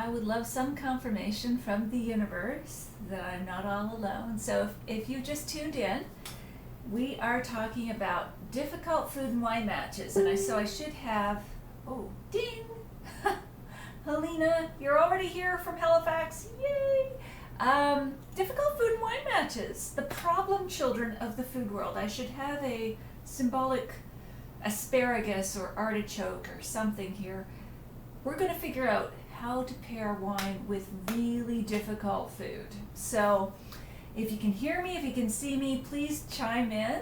I would love some confirmation from the universe that I'm not all alone. So if you just tuned in, we are talking about difficult food and wine matches. And so I should have, oh, ding! Helena, you're already here from Halifax. Yay! Difficult food and wine matches. The problem children of the food world. I should have a symbolic asparagus or artichoke or something here. We're going to figure out how to pair wine with really difficult food. So if you can hear me, if you can see me, please chime in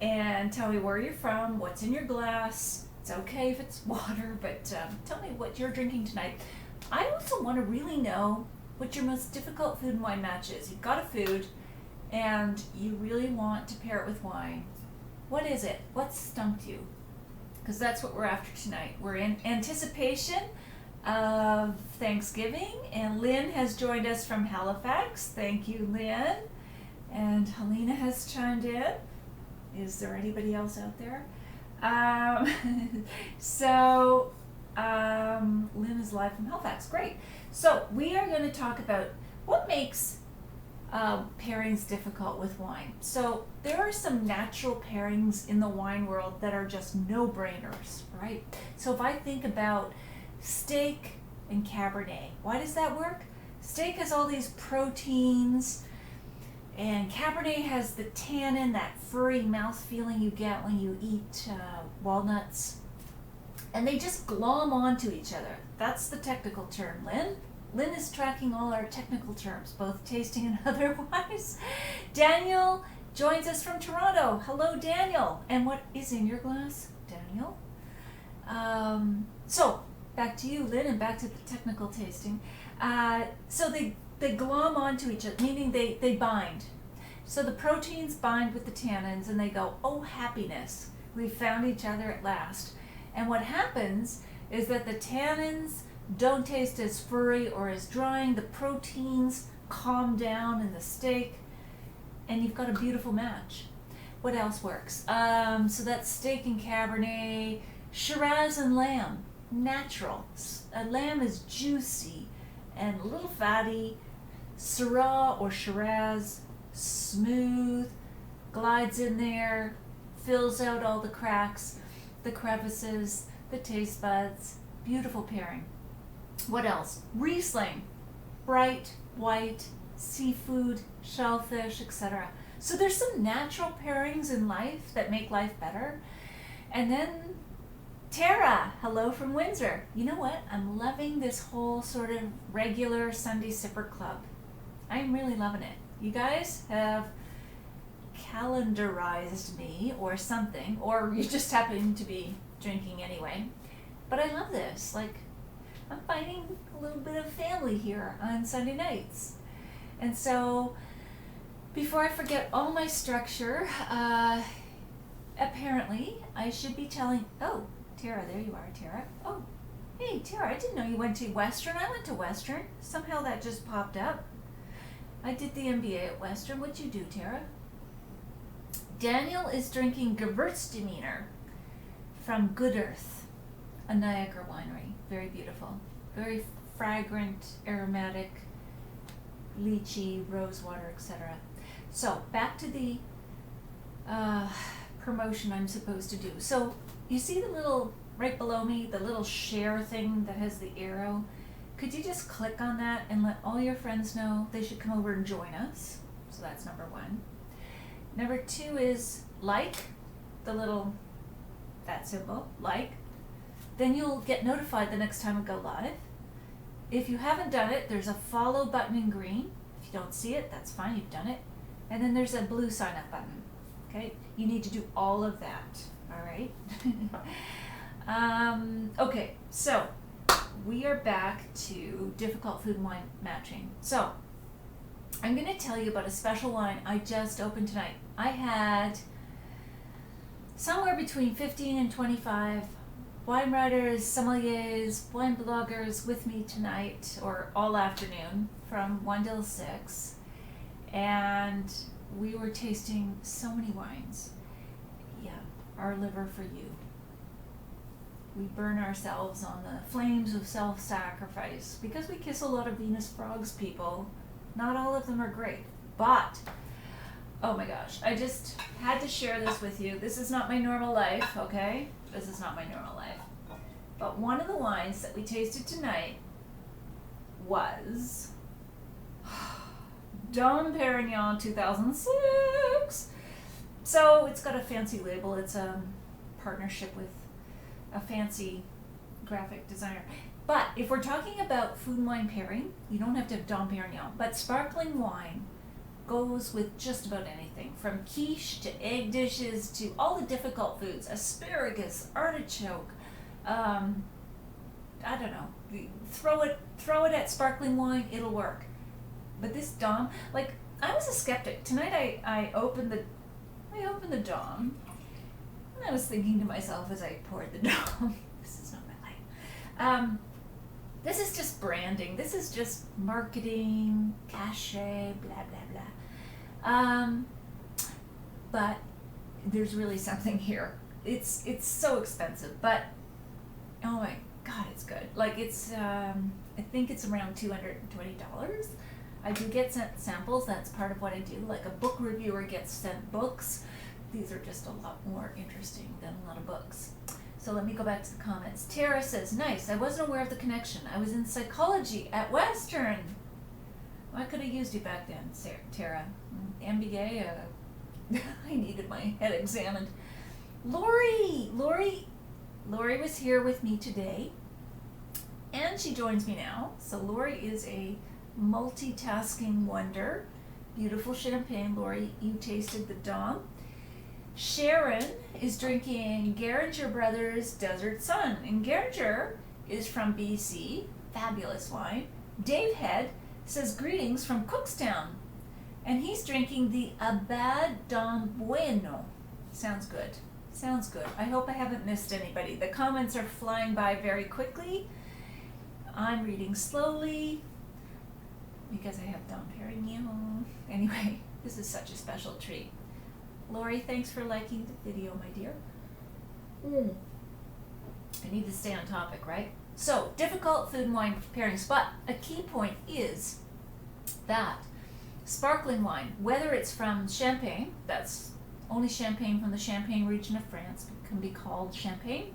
and tell me where you're from, what's in your glass. It's okay if it's water, but tell me what you're drinking tonight. I also want to really know what your most difficult food and wine match is. You've got a food and you really want to pair it with wine. What is it? What stumped you? Because that's what we're after tonight. We're in anticipation of Thanksgiving, and Lynn has joined us from Halifax. Thank you, Lynn. And Helena has chimed in. Is there anybody else out there? Lynn is live from Halifax. Great. So we are going to talk about what makes pairings difficult with wine. So there are some natural pairings in the wine world that are just no-brainers, right? So if I think about steak and Cabernet, why does that work? Steak has all these proteins, and Cabernet has the tannin, that furry mouth feeling you get when you eat walnuts. And they just glom onto each other. That's the technical term, Lynn. Lynn is tracking all our technical terms, both tasting and otherwise. Daniel joins us from Toronto. Hello, Daniel. And what is in your glass, Daniel? So back to you, Lynn, and back to the technical tasting. So they glom onto each other, meaning they bind. So the proteins bind with the tannins and they go, oh, happiness, we found each other at last. And what happens is that the tannins don't taste as furry or as drying. The proteins calm down in the steak, and you've got a beautiful match. What else works? So that's steak and Cabernet, Shiraz and lamb, natural. Lamb is juicy and a little fatty. Syrah or Shiraz, smooth, glides in there, fills out all the cracks, the crevices, the taste buds. Beautiful pairing. What else? Riesling, bright, white, seafood, shellfish, etc. So there's some natural pairings in life that make life better. And then Tara, hello from Windsor. You know what? I'm loving this whole sort of regular Sunday sipper club. I'm really loving it. You guys have calendarized me or something, or you just happen to be drinking anyway. But I love this. Like, I'm finding a little bit of family here on Sunday nights. And so, before I forget all my structure, apparently I should be telling, oh, Tara, there you are, Tara. Oh, hey, Tara, I didn't know you went to Western. I went to Western. Somehow that just popped up. I did the MBA at Western. What'd you do, Tara? Daniel is drinking Gewürztraminer from Good Earth, a Niagara winery. Very beautiful. Very fragrant, aromatic, lychee, rosewater, etc. So, back to the promotion I'm supposed to do. So, you see the little, right below me, the little share thing that has the arrow? Could you just click on that and let all your friends know they should come over and join us? So that's number one. Number two is like, the little, that symbol, like. Then you'll get notified the next time we go live. If you haven't done it, there's a follow button in green. If you don't see it, that's fine, you've done it. And then there's a blue sign up button. Okay, you need to do all of that. All right. Okay, so we are back to difficult food and wine matching. So I'm going to tell you about a special wine I just opened tonight. I had somewhere between 15 and 25 wine writers, sommeliers, wine bloggers with me tonight, or all afternoon, from 1 till 6. And we were tasting so many wines. Yeah, our liver for you. We burn ourselves on the flames of self-sacrifice because we kiss a lot of Venus frogs, people. Not all of them are great, but oh my gosh, I just had to share this with you. This is not my normal life, okay? This is not my normal life. But one of the wines that we tasted tonight was Dom Perignon 2006. So it's got a fancy label. It's a partnership with a fancy graphic designer. But if we're talking about food and wine pairing, you don't have to have Dom Perignon. But sparkling wine goes with just about anything, from quiche to egg dishes to all the difficult foods, asparagus, artichoke. I don't know. Throw it at sparkling wine, it'll work. But this Dom, like, I was a skeptic. Tonight I opened the Dom, and I was thinking to myself as I poured the Dom, this is not my life. This is just branding. This is just marketing, cachet, blah, blah, blah. But there's really something here. It's so expensive, but oh my God, it's good. Like it's, I think it's around $220. I do get sent samples. That's part of what I do. Like a book reviewer gets sent books. These are just a lot more interesting than a lot of books. So let me go back to the comments. Tara says, nice. I wasn't aware of the connection. I was in psychology at Western. Well, I could have used you back then, Tara. MBA, I needed my head examined. Lori was here with me today, and she joins me now. So Lori is a multitasking wonder. Beautiful champagne, Lori. You tasted the Dom. Sharon is drinking Geringer Brothers Desert Sun, and Geringer is from BC. Fabulous wine. Dave Head says greetings from Cookstown, and he's drinking the Abad Dom Bueno. Sounds good. Sounds good. I hope I haven't missed anybody. The comments are flying by very quickly. I'm reading slowly because I have Dom Perignon. Anyway, this is such a special treat. Lori, thanks for liking the video, my dear. I need to stay on topic, right? So, difficult food and wine pairings, but a key point is that sparkling wine, whether it's from Champagne, that's only Champagne from the Champagne region of France, can be called Champagne.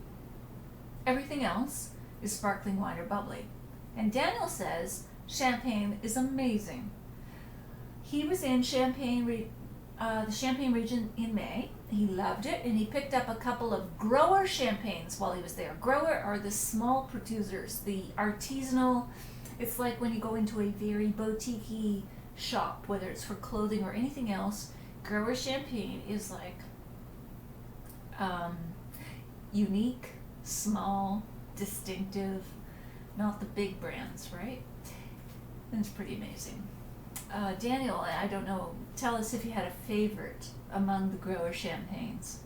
Everything else is sparkling wine or bubbly. And Daniel says Champagne is amazing. He was in the Champagne region in May. He loved it, and he picked up a couple of grower champagnes while he was there. Grower are the small producers, the artisanal. It's like when you go into a very boutique-y shop, whether it's for clothing or anything else. Grower champagne is like unique, small, distinctive, not the big brands, right? And it's pretty amazing. Daniel, I don't know, tell us if you had a favorite among the grower champagnes.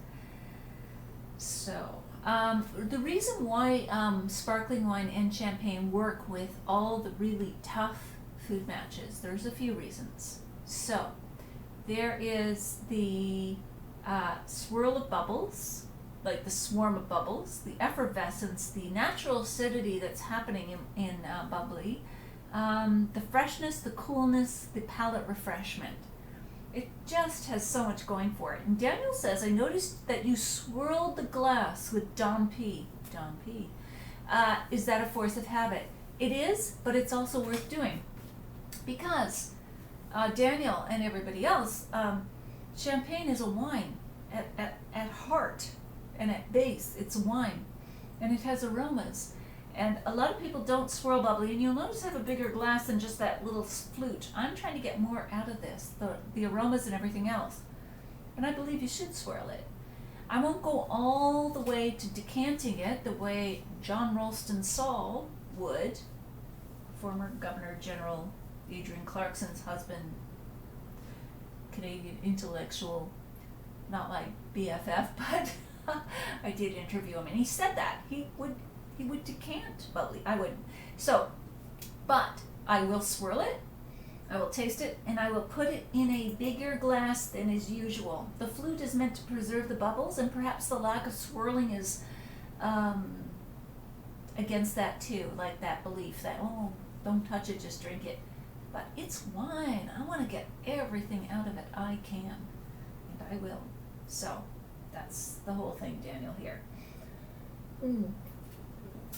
So, the reason why sparkling wine and champagne work with all the really tough food matches, there's a few reasons. So, there is the swirl of bubbles, like the swarm of bubbles, the effervescence, the natural acidity that's happening in bubbly, the freshness, the coolness, the palate refreshment. It just has so much going for it. And Daniel says, I noticed that you swirled the glass with Dom P. Dom P. Is that a force of habit? It is, but it's also worth doing. Because Daniel and everybody else, champagne is a wine at heart and at base. It's a wine, and it has aromas. And a lot of people don't swirl bubbly, and you'll notice I have a bigger glass than just that little flute. I'm trying to get more out of this, the aromas and everything else. And I believe you should swirl it. I won't go all the way to decanting it the way John Ralston Saul would, former Governor General Adrian Clarkson's husband, Canadian intellectual, not my BFF, but I did interview him, and he said that he would decant bubbly. I wouldn't. So, but I will swirl it, I will taste it, and I will put it in a bigger glass than is usual. The flute is meant to preserve the bubbles, and perhaps the lack of swirling is against that too, like that belief that, oh, don't touch it, just drink it. But it's wine. I want to get everything out of it I can, and I will. So that's the whole thing, Daniel, here.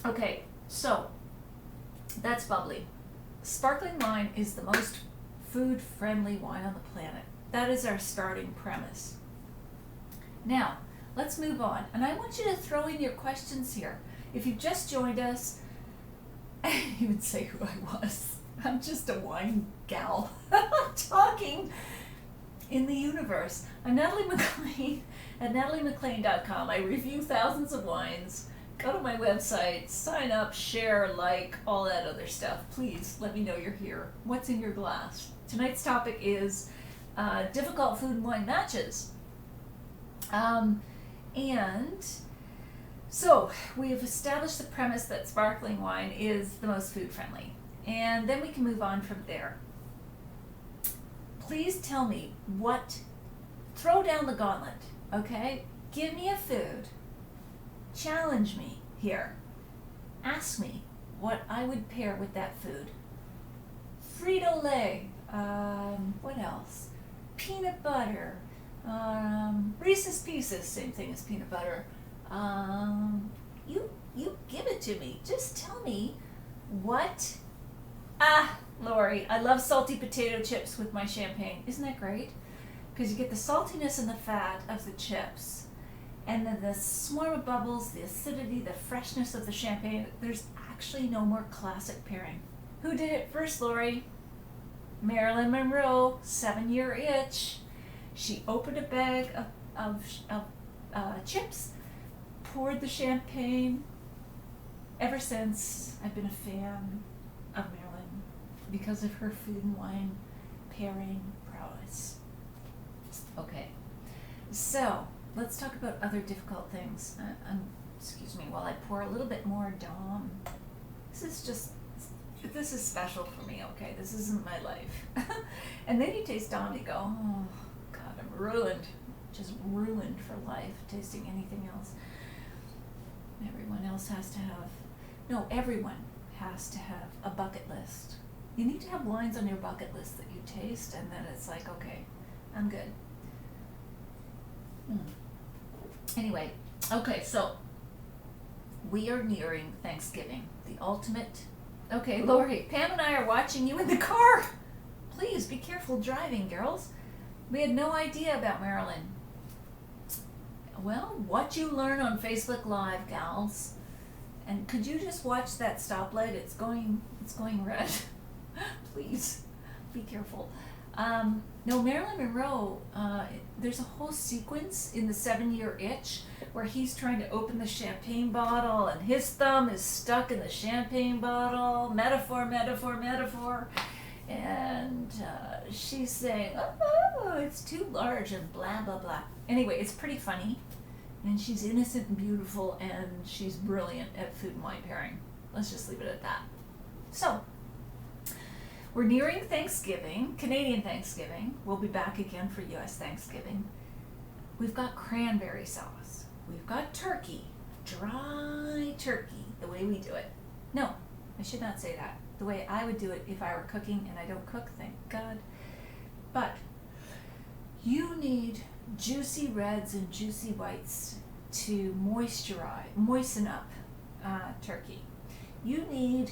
Okay, so that's bubbly. Sparkling wine is the most food-friendly wine on the planet. That is our starting premise. Now, let's move on. And I want you to throw in your questions here. If you've just joined us, I didn't even say who I was. I'm just a wine gal talking in the universe. I'm Natalie MacLean at nataliemaclean.com. I review thousands of wines. Go to my website, sign up, share, like, all that other stuff. Please let me know you're here. What's in your glass? Tonight's topic is difficult food and wine matches. And so we have established the premise that sparkling wine is the most food friendly. And then we can move on from there. Please tell me throw down the gauntlet, okay? Give me a food. Challenge me here. Ask me what I would pair with that food. Frito-Lay, what else? Peanut butter, Reese's Pieces, same thing as peanut butter. You give it to me. Just tell me what. Lori, I love salty potato chips with my champagne. Isn't that great? Because you get the saltiness and the fat of the chips, and then the swarm of bubbles, the acidity, the freshness of the champagne. There's actually no more classic pairing. Who did it first, Lori? Marilyn Monroe, 7-year itch. She opened a bag of chips, poured the champagne. Ever since, I've been a fan of Marilyn because of her food and wine pairing prowess. Okay, so let's talk about other difficult things. Excuse me while I pour a little bit more Dom. This is special for me, okay? This isn't my life. And then you taste Dom, you go, oh God, I'm ruined. Just ruined for life, tasting anything else. Everyone has to have a bucket list. You need to have wines on your bucket list that you taste, and then it's like, okay, I'm good. Anyway, okay, so we are nearing Thanksgiving, the ultimate. Okay, Lori, Pam and I are watching you in the car. Please be careful driving, girls. We had no idea about Marilyn. Well, what you learn on Facebook Live, gals. And could you just watch that stoplight? It's going red. Please, be careful. No, Marilyn Monroe, there's a whole sequence in the 7-year itch where he's trying to open the champagne bottle and his thumb is stuck in the champagne bottle. Metaphor, metaphor, metaphor. And she's saying, oh, it's too large and blah, blah, blah. Anyway, it's pretty funny. And she's innocent and beautiful, and she's brilliant at food and wine pairing. Let's just leave it at that. So, we're nearing Thanksgiving, Canadian Thanksgiving. We'll be back again for U.S. Thanksgiving. We've got cranberry sauce. We've got turkey, dry turkey, the way we do it. No, I should not say that. The way I would do it if I were cooking, and I don't cook, thank God. But you need juicy reds and juicy whites to moisten up turkey. You need,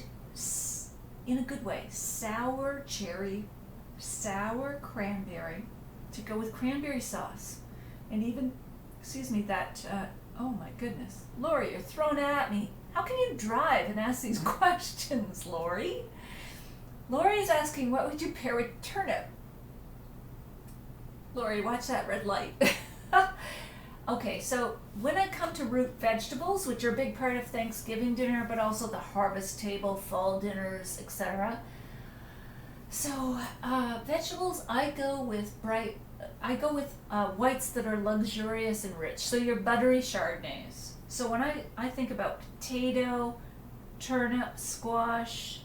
in a good way, sour cherry, sour cranberry to go with cranberry sauce. And even, oh my goodness. Lori, you're thrown at me. How can you drive and ask these questions, Lori? Lori's asking, what would you pair with turnip? Lori, watch that red light. Okay, so when I come to root vegetables, which are a big part of Thanksgiving dinner, but also the harvest table, fall dinners, etc. So vegetables, I go with whites that are luxurious and rich. So your buttery Chardonnays. So when I think about potato, turnip, squash,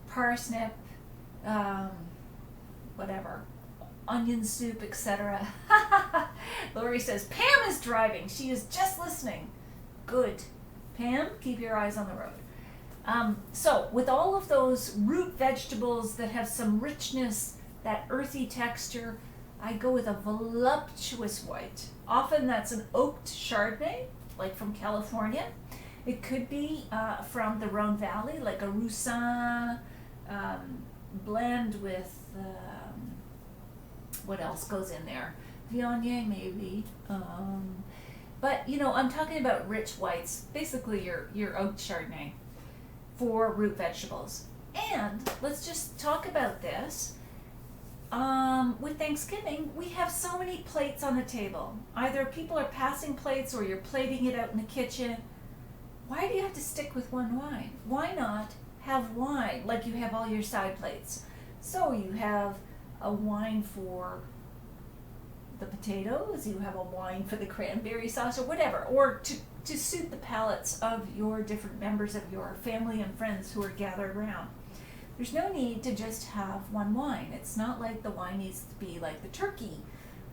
parsnip, whatever, onion soup, etc. Lori says, Pam is driving. She is just listening. Good. Pam, keep your eyes on the road. So with all of those root vegetables that have some richness, that earthy texture, I go with a voluptuous white. Often that's an oaked Chardonnay, like from California. It could be from the Rhone Valley, like a Roussin blend with, what else goes in there? Viognier maybe. But I'm talking about rich whites, basically your oaked Chardonnay for root vegetables. And let's just talk about this. With Thanksgiving, we have so many plates on the table. Either people are passing plates or you're plating it out in the kitchen. Why do you have to stick with one wine? Why not have wine like you have all your side plates? So you have a wine for the potatoes, you have a wine for the cranberry sauce or whatever, or to suit the palates of your different members of your family and friends who are gathered around. There's no need to just have one wine. It's not like the wine needs to be like the turkey.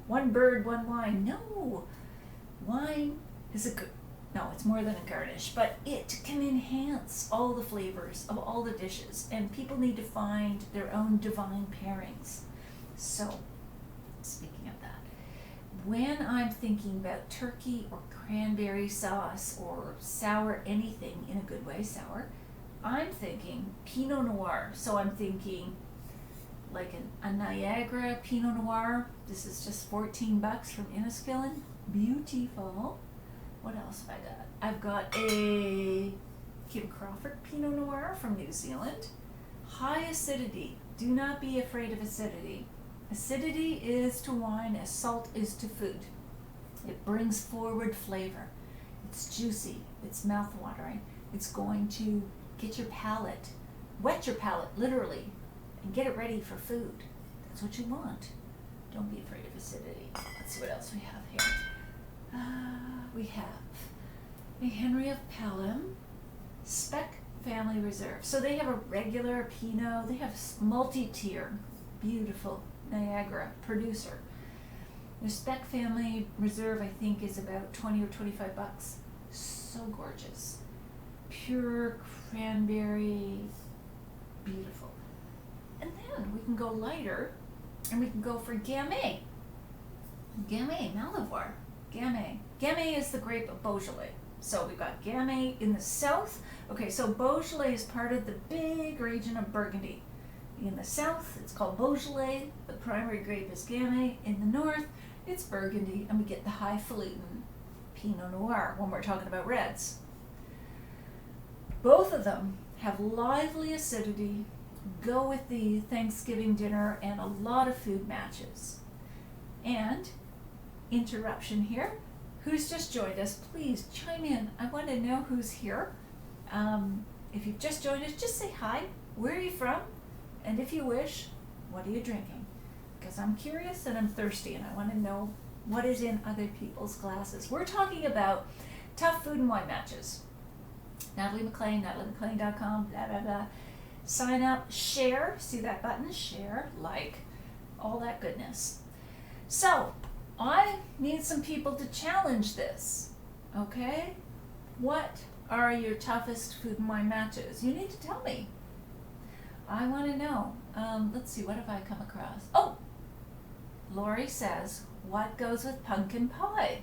One bird, one wine. No. Wine is it's more than a garnish, but it can enhance all the flavors of all the dishes, and people need to find their own divine pairings. So, speaking of that, when I'm thinking about turkey or cranberry sauce or sour anything, in a good way sour, I'm thinking Pinot Noir. So I'm thinking like a Niagara Pinot Noir. This is just $14 from Inniskillen. Beautiful. What else have I got? I've got a Kim Crawford Pinot Noir from New Zealand. High acidity. Do not be afraid of acidity. Acidity is to wine as salt is to food. It brings forward flavor. It's juicy. It's mouth-watering. It's going to get your palate, wet your palate literally, and get it ready for food. That's what you want. Don't be afraid of acidity. Let's see what else we have here. We have a Henry of Pelham Spec Family Reserve. So they have a regular Pinot. They have multi-tier, beautiful Niagara producer. Their Spec Family Reserve, I think, is about $20 or $25. So gorgeous. Pure cranberry, beautiful. And then we can go lighter, and we can go for Gamay. Gamay, Malivoire. Gamay. Gamay is the grape of Beaujolais. So we've got Gamay in the south. Okay, so Beaujolais is part of the big region of Burgundy. In the south, it's called Beaujolais. The primary grape is Gamay. In the north, it's Burgundy, and we get the highfalutin Pinot Noir when we're talking about reds. Both of them have lively acidity, go with the Thanksgiving dinner, and a lot of food matches. And, interruption here, who's just joined us, please chime in. I want to know who's here. If you've just joined us, just say hi. Where are you from? And if you wish, what are you drinking? Because I'm curious and I'm thirsty, and I want to know what is in other people's glasses. We're talking about tough food and wine matches. Natalie MacLean, nataliemaclean.com, blah, blah, blah. Sign up, share, see that button, share, like, all that goodness. So, I need some people to challenge this, okay? What are your toughest food and wine matches? You need to tell me. I want to know. Let's see, what have I come across? Oh, Lori says, what goes with pumpkin pie?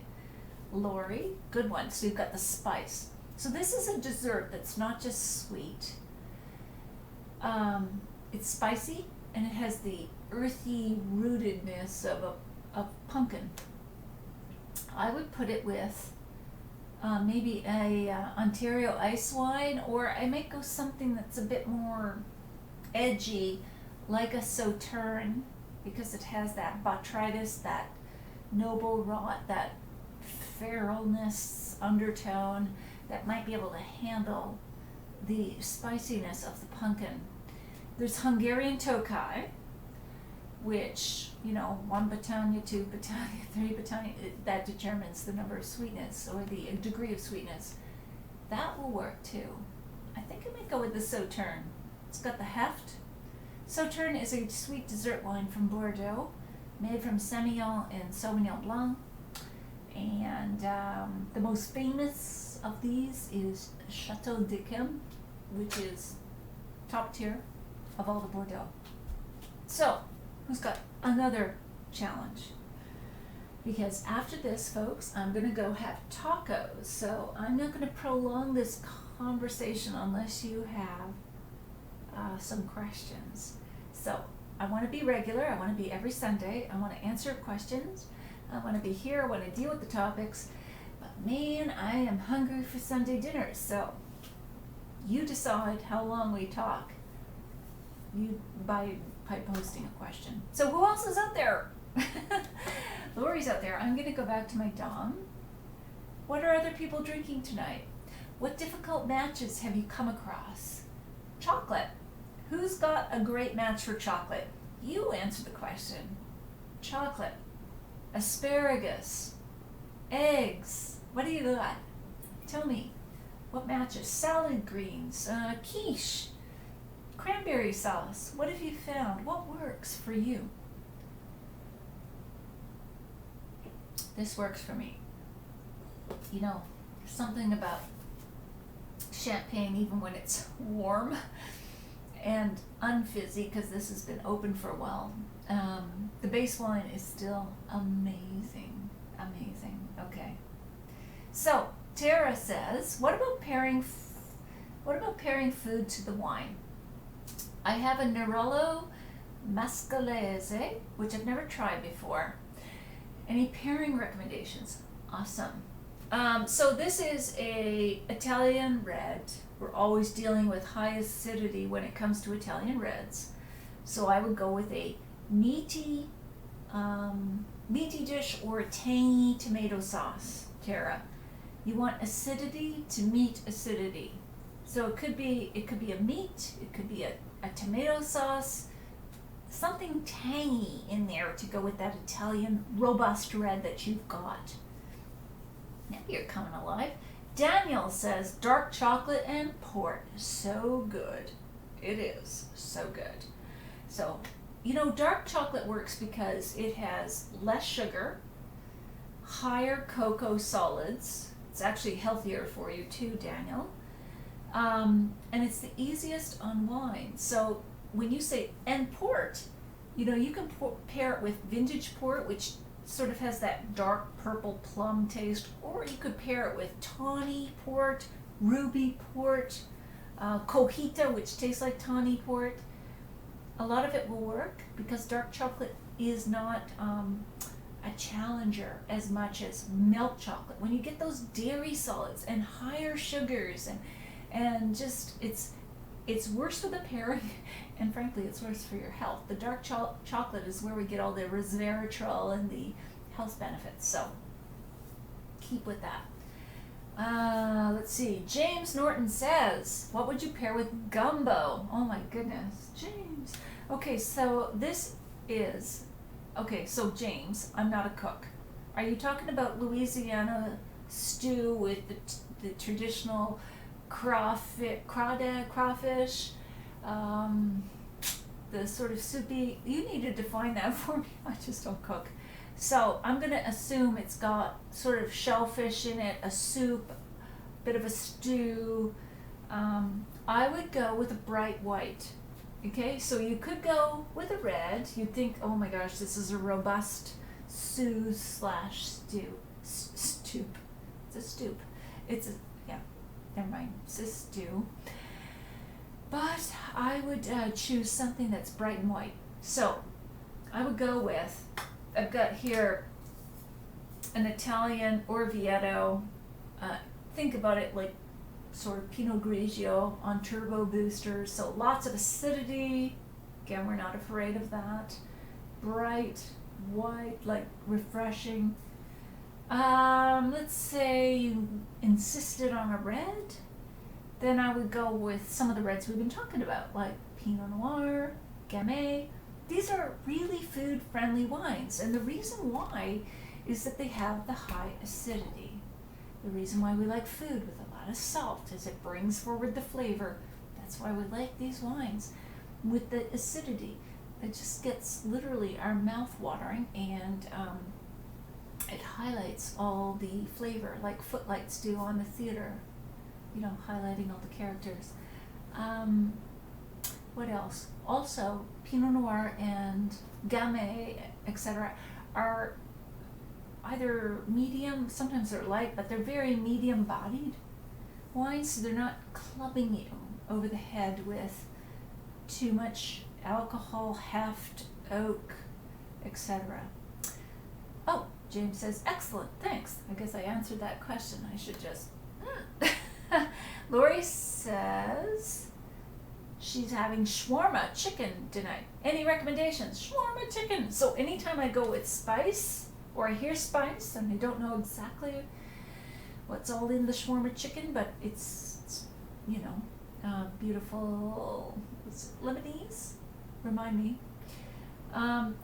Lori, good one. So you've got the spice. So this is a dessert that's not just sweet. It's spicy, and it has the earthy rootedness of pumpkin. I would put it with maybe a Ontario ice wine, or I might go something that's a bit more edgy, like a Sauterne, because it has that botrytis, that noble rot, that feralness undertone that might be able to handle the spiciness of the pumpkin. There's Hungarian Tokaj, which, 1 Britannia, 2 Britannia, 3 Britannia, that determines the number of sweetness or the degree of sweetness. That will work too. I think I might go with the Sauterne. It's got the heft. Sauterne is a sweet dessert wine from Bordeaux, made from Semillon and Sauvignon Blanc. And the most famous of these is Chateau d'Yquem, which is top tier of all the Bordeaux. So, who's got another challenge? Because after this, folks, I'm going to go have tacos. So I'm not going to prolong this conversation unless you have some questions. So I want to be regular. I want to be every Sunday. I want to answer questions. I want to be here. I want to deal with the topics. But man, I am hungry for Sunday dinner. So you decide how long we talk. You by posting a question. So who else is out there? Lori's out there. I'm going to go back to my Dom. What are other people drinking tonight? What difficult matches have you come across? Chocolate. Who's got a great match for chocolate? You answer the question. Chocolate. Asparagus. Eggs. What do you got? Tell me. What matches? Salad greens. Quiche. Cranberry sauce. What have you found? What works for you? This works for me. You know, something about champagne, even when it's warm and unfizzy, because this has been open for a while. The base wine is still amazing. Amazing. Okay. So Tara says, what about pairing food to the wine? I have a Nerello Mascalese, which I've never tried before. Any pairing recommendations? Awesome. So this is a Italian red. We're always dealing with high acidity when it comes to Italian reds. So I would go with a meaty dish or a tangy tomato sauce, Tara. You want acidity to meet acidity. So it could be a meat, it could be a tomato sauce, something tangy in there to go with that Italian robust red that you've got. Now you're coming alive. Daniel says dark chocolate and port. So good. It is so good. So, you know, dark chocolate works because it has less sugar, higher cocoa solids. It's actually healthier for you too, Daniel. And it's the easiest on wine. So when you say and port, you know, you can pair it with vintage port, which sort of has that dark purple plum taste, or you could pair it with tawny port, ruby port, cojita, which tastes like tawny port. A lot of it will work because dark chocolate is not a challenger as much as milk chocolate. When you get those dairy solids and higher sugars and just it's worse for the pairing, and frankly, it's worse for your health. The dark chocolate is where we get all the resveratrol and the health benefits. So keep with that. Let's see. James Norton says, what would you pair with gumbo? Oh my goodness, James. Okay, so so James, I'm not a cook. Are you talking about Louisiana stew with the traditional crawfish, the sort of soupy? You need to define that for me. I just don't cook. So I'm going to assume it's got sort of shellfish in it, a soup, bit of a stew. I would go with a bright white. Okay, so you could go with a red. You'd think, oh my gosh, this is a robust stew. It's a stoop. Never mind, it's a stew. But I would choose something that's bright and white. So I would go with, I've got here an Italian Orvieto. Think about it like sort of Pinot Grigio on turbo boosters. So lots of acidity. Again, we're not afraid of that. Bright, white, like refreshing. Let's say you insisted on a red, then I would go with some of the reds we've been talking about, like Pinot Noir, Gamay. These are really food-friendly wines, and the reason why is that they have the high acidity. The reason why we like food with a lot of salt is it brings forward the flavor. That's why we like these wines with the acidity. It just gets literally our mouth watering, and it highlights all the flavor like footlights do on the theater, you know, highlighting all the characters. What else? Also, Pinot Noir and Gamay, etc., are either medium, sometimes they're light, but they're very medium-bodied wines, so they're not clubbing you over the head with too much alcohol, heft, oak, etc. Oh, James says, excellent, thanks. I guess I answered that question. I should just... Lori says she's having shawarma chicken tonight. Any recommendations? Shawarma chicken. So anytime I go with spice, or I hear spice, and I don't know exactly what's all in the shawarma chicken, but it's you know, beautiful. Is it Lebanese? Remind me.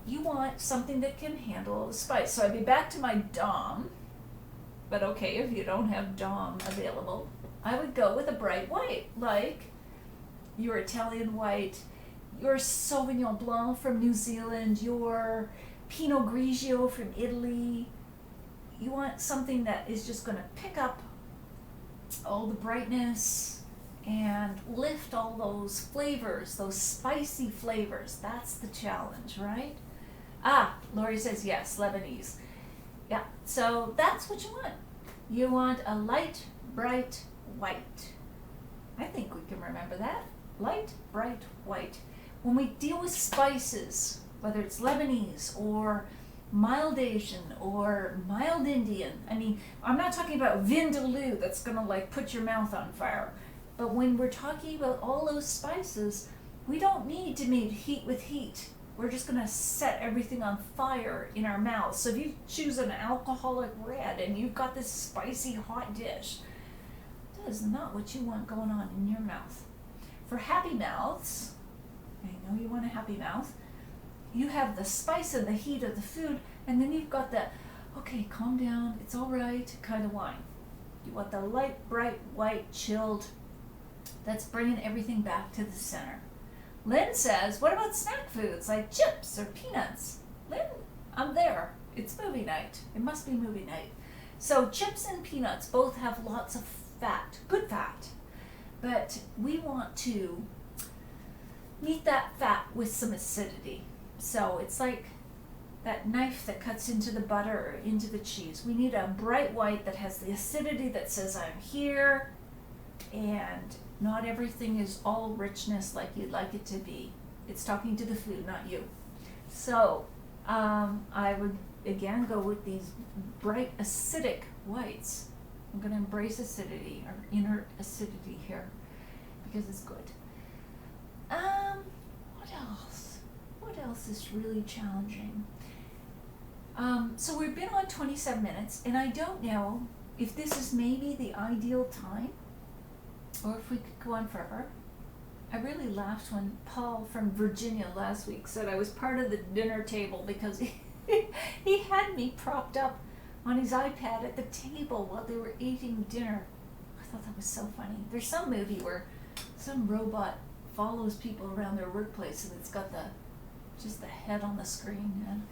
You want something that can handle the spice. So I'd be back to my Dom, but okay, if you don't have Dom available, I would go with a bright white, like your Italian white, your Sauvignon Blanc from New Zealand, your Pinot Grigio from Italy. You want something that is just going to pick up all the brightness and lift all those flavors, those spicy flavors. That's the challenge, right? Ah, Lori says yes, Lebanese. Yeah, so that's what you want. You want a light, bright white. I think we can remember that. Light, bright white. When we deal with spices, whether it's Lebanese or mild Asian or mild Indian, I mean, I'm not talking about vindaloo that's gonna like put your mouth on fire. But when we're talking about all those spices, we don't need to meet heat with heat. We're just gonna set everything on fire in our mouths. So if you choose an alcoholic red and you've got this spicy hot dish, that is not what you want going on in your mouth. For happy mouths, I know you want a happy mouth, you have the spice and the heat of the food, and then you've got the, okay, calm down, it's all right kind of wine. You want the light, bright, white, chilled, that's bringing everything back to the center. Lynn says, what about snack foods like chips or peanuts? Lynn, I'm there. It's movie night. It must be movie night. So chips and peanuts both have lots of fat, good fat, but we want to meet that fat with some acidity. So it's like that knife that cuts into the butter or into the cheese. We need a bright white that has the acidity that says I'm here, and not everything is all richness like you'd like it to be. It's talking to the food, not you. So I would again go with these bright acidic whites. I'm going to embrace acidity or inner acidity here because it's good. What else? What else is really challenging? So we've been on 27 minutes, and I don't know if this is maybe the ideal time or if we could go on forever. I really laughed when Paul from Virginia last week said I was part of the dinner table because he had me propped up on his iPad at the table while they were eating dinner. I thought that was so funny. There's some movie where some robot follows people around their workplace and it's got just the head on the screen. And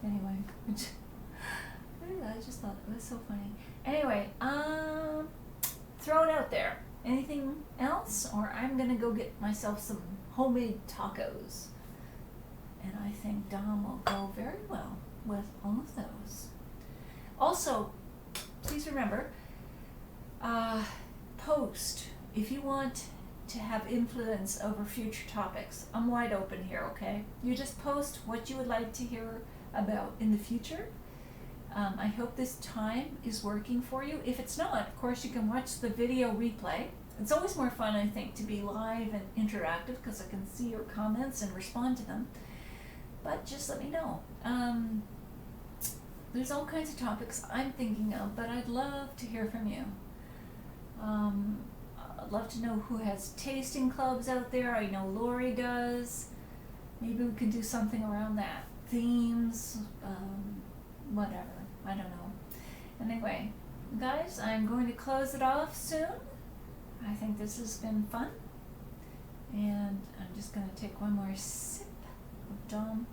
anyway, I just thought it was so funny. Anyway, throw it out there. Anything else? Or I'm gonna go get myself some homemade tacos. And I think Dom will go very well with all of those. Also, please remember, post if you want to have influence over future topics. I'm wide open here, okay? You just post what you would like to hear about in the future. I hope this time is working for you. If it's not, of course, you can watch the video replay. It's always more fun, I think, to be live and interactive because I can see your comments and respond to them. But just let me know. There's all kinds of topics I'm thinking of, but I'd love to hear from you. I'd love to know who has tasting clubs out there. I know Lori does. Maybe we could do something around that. Themes, whatever. I don't know. Anyway, guys, I'm going to close it off soon. I think this has been fun. And I'm just going to take one more sip of Dom.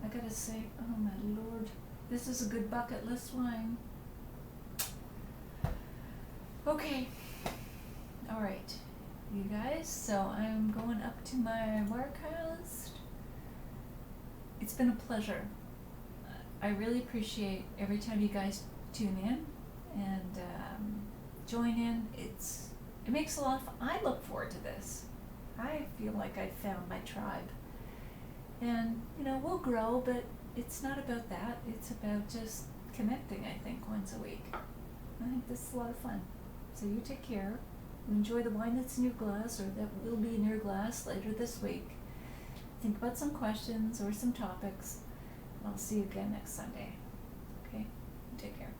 I gotta say, oh my lord, this is a good bucket list wine. Okay. All right. you guys. So I'm going up to my Wirecast. It's been a pleasure. I really appreciate every time you guys tune in and join in. It makes a lot of fun. I look forward to this. I feel like I found my tribe. And, we'll grow, but it's not about that. It's about just connecting, I think, once a week. I think this is a lot of fun. So you take care. Enjoy the wine that's in your glass, or that will be in your glass later this week. Think about some questions or some topics. I'll see you again next Sunday. Okay? Take care.